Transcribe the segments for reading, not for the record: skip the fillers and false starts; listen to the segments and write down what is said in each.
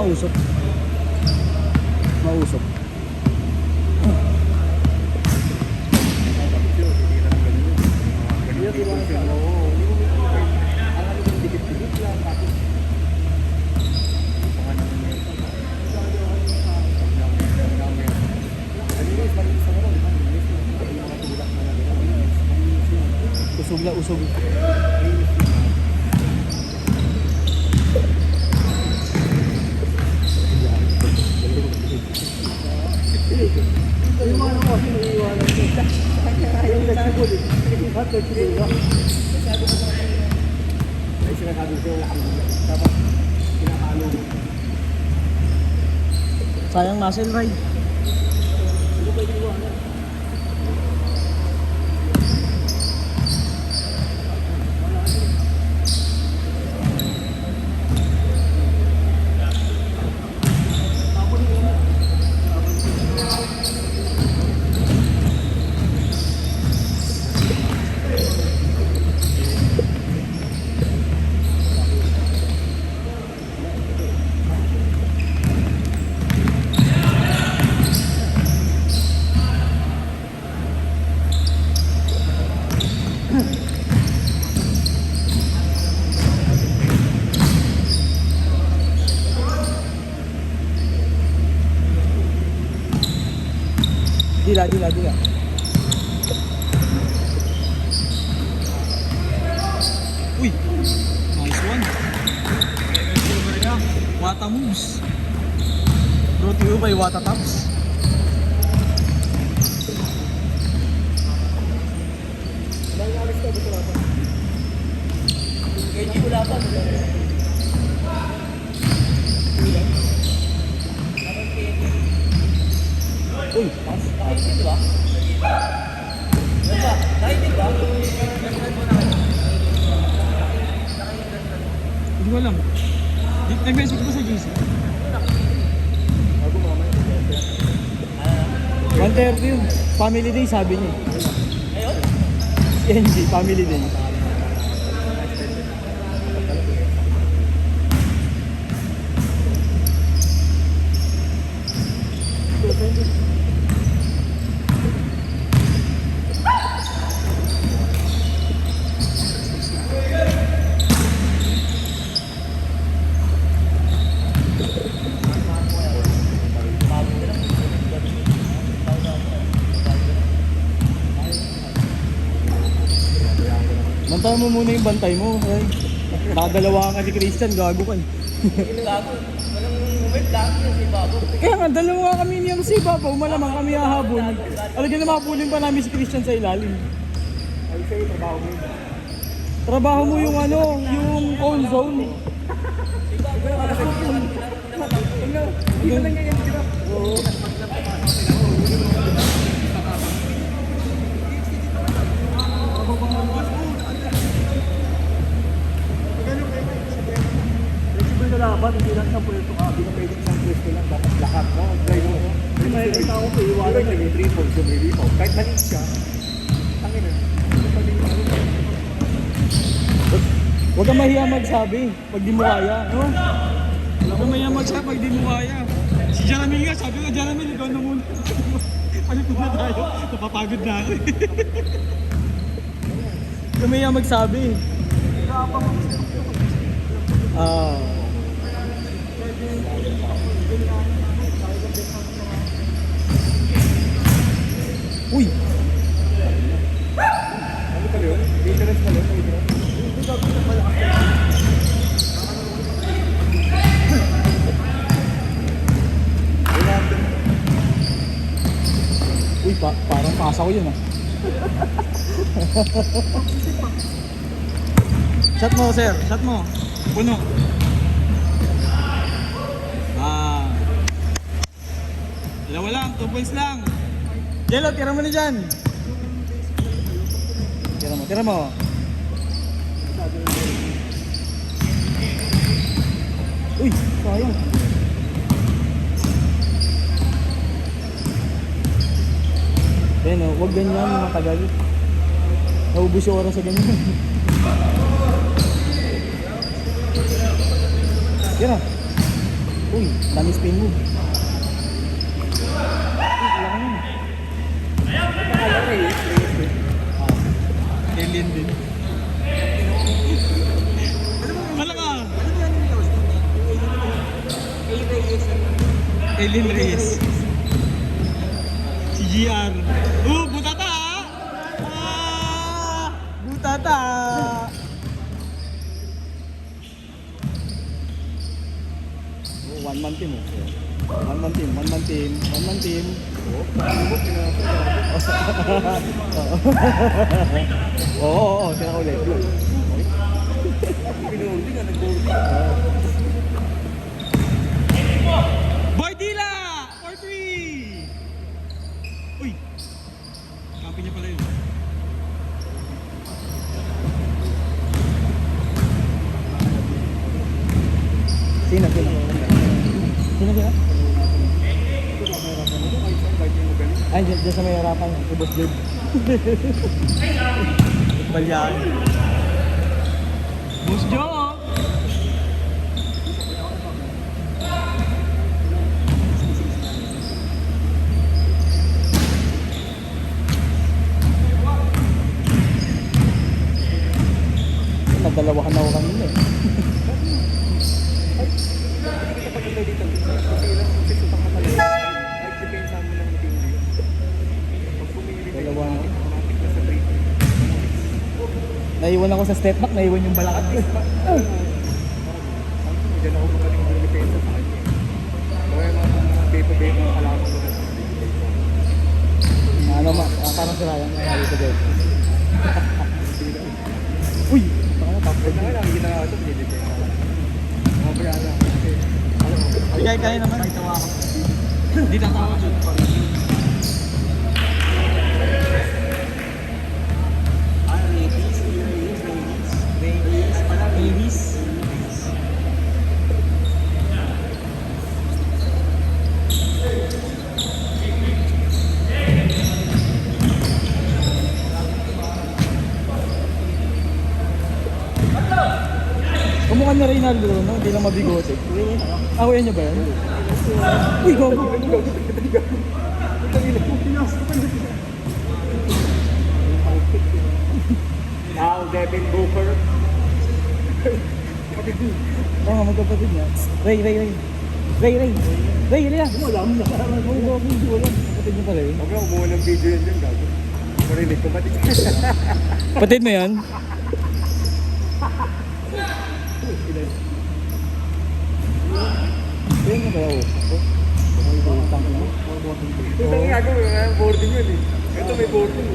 mausok. Mausok. Usog na usog. Yung mga ako kasi naiiwanan ko. Yung nagsigod eh. Ba't nagsigod ba? Ay sinasabi ko yung lakang dapat kinakalo mo. Sayang muscle ride. Ano ba yung iwanan? Dila. Uy! Nice one! Wata moves. Brought to you by Wata Tops. Kaya wala pa. Uy, nakaitin di ba? Nakaitin ba? Hindi ko alam. Nag-message ko sa GC. 1:30 yun. Family day sabi niya. Ayun? CNG, family day. Bantayan mo muna yung bantay mo. Nakadalawa ka ni Christian, gago ka. Gago. Walang moment lang si Babo. Kaya nga, dalawa kami niyang si Papa. Malamang kami hahabol. Alagyan na mapulin pa namin si Christian sa ilalim. Ay, sa'yo, trabaho mo. Trabaho mo yung ano, yung own zone. Hindi ko lang ganyan sila. Oo. Laban, hindi lang sa pwesto ka, hindi na pwede isang pwesto lang, dapat lahat mo. May may tao ko, iwanan na may 3 points, may rebound. Kahit maliit siya, tangin na. Huwag kang mahiya magsabi pag di mo kaya, no? Huwag kang mahiya magsabi pag di mo kaya. Si Jaramil nga, sabi ko, Jaramil, ikaw na muna. Palikod na tayo, napapagod na ako. Huwag kang mahiya magsabi. Uy! Ano pala yun? Dangerous pala yun. Uy, parang pasa ko yun ah. Shot mo sir, shot mo. Puno. Dalawa lang, 2 points lang. Jello, tira mo na dyan. Tira mo. Uy, sayang. Ayan o, huwag ganyan mga tagal. Naubos yung oras sa ganyan. Tira. Uy, dami spin move. Laki yun. Akala ko Reyes eh. Alien din. Wala ka! Alien Reyes. Si GR. Butata! Butata! One man team. One man team. Oo, sila ulit. Pinuhuli nga, nag-boarding. Boy Dila! For 3! Uy! Copy niya pala yun. Sino? Ay, dyan sa may harapan. Si Boss Jade. Balyaan. Boss Joe! Nagdalawahan na ako kanina eh. Dalawa na. Naiwan ako sa step back, naiwan yung balakat eh. Diyan ako magaling ng depensa sa kanya. Kaya mga bepo-bepo ang kalaman ko na. Ano ma, parang sirayan na dito guys. Uy! Tapos na nga lang, ginagawa ito, pinidepensa lang. Mga bayala. Kaya kaya naman. Hindi tatawa dyan. Ladies. Kumukha na Reynaldo, no? Hindi lang mabigote. Awayan niyo ba yan? Uy, gogo! Now, Devin Booker. Oo nga, magkapatid niya. Ray! Ray, yan! Wala mo na. Hindi wala. Kapatid niya pala eh. Huwag na umuha ng video yan dyan, gago. Marinig ko, pati. Kapatid mo yan? Ayun na kaya oh. Ito ang gagawin, may boarding yun eh. Ito may boarding.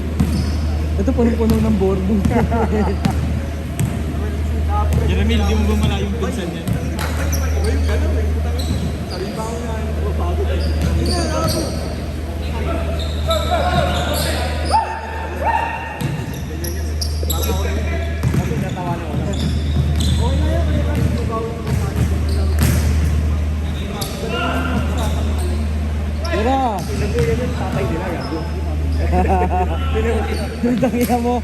Ito punong-puno ng boarding. Jeramil, di mo ba malayo yung pinsan niya? Uy, yung gano'n eh. Salimba ko nga. Pagod eh. Tira! Pinagulyan yung tatay nila, gago. Yung tangina mo.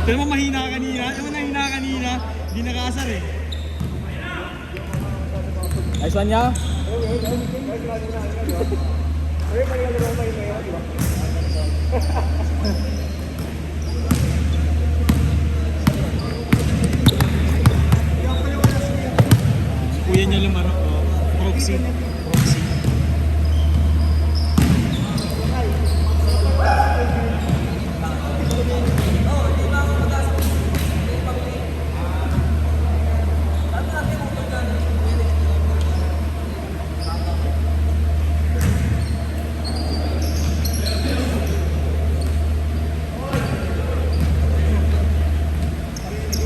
Pero mo mahina kanina. Yung mahina kanina, di nakaasar eh. Nice one niya. Ay, may gano'n may mayo, di ba? Kuya niya lumaro. Proxy.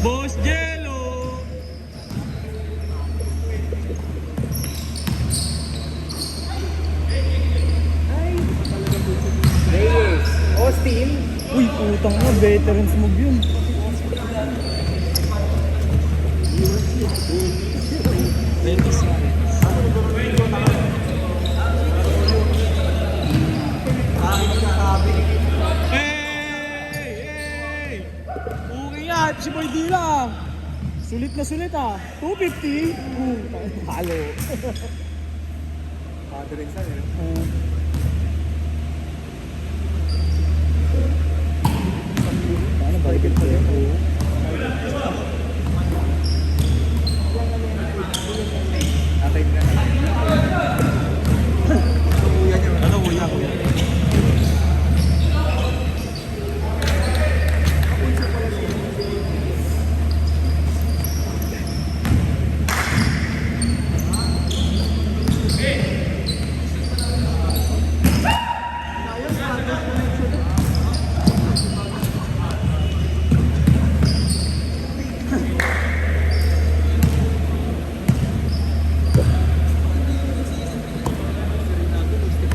Boss Jello! Reyes. Austin. Uy, putang na, veterans move yun. Ladies nga. Hey! Sulit na sulit ah. 250. Halo. Padre rin sa eh. Ano ba? Ikit pa yun. Natay na. Kuya niya. Ano kuya kuya?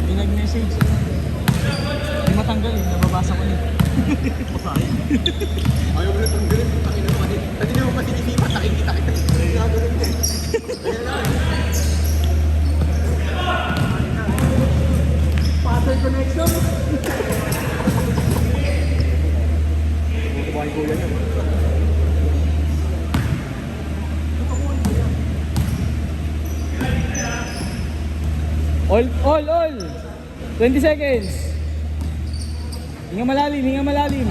May nag-message. Hindi matanggal eh, nababasa ko niya. Masaya. Ayaw mo na tanggalin. Takin na naman eh. Hindi naman matitisipan. Takin kita. Nagagawin din. Kaya na eh. Pattern connection. Buhay kuya niya. All. 20 seconds. Hinga malalim, hinga malalim.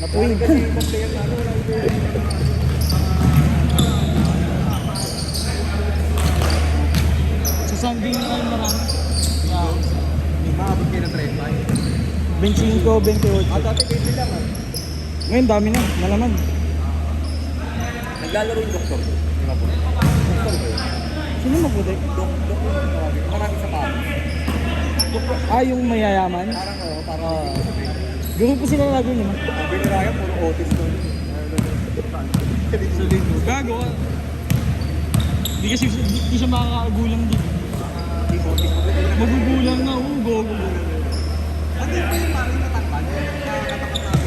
Napuwing. Kasi ibang player na ano. Sa Sunday na tayo marami. Yeah. Maabot kayo ng 35. 25, 28. Dati kayo lang ah. Ngayon dami na, nalaman. Naglalaro yung doktor ko. Di ba po? Doktor ko yun. Sino maputi? Doktor ko yung tawagin. Marami sa Paris. Ah, yung mayayaman? Parang oo, parang Grupo sila lagi naman. binirayan, puro otis doon. Gago ka. Hindi kasi di siya makakagulang din. Magugulang na, go. Ano ba yung mali na takpan? Nakakatapat na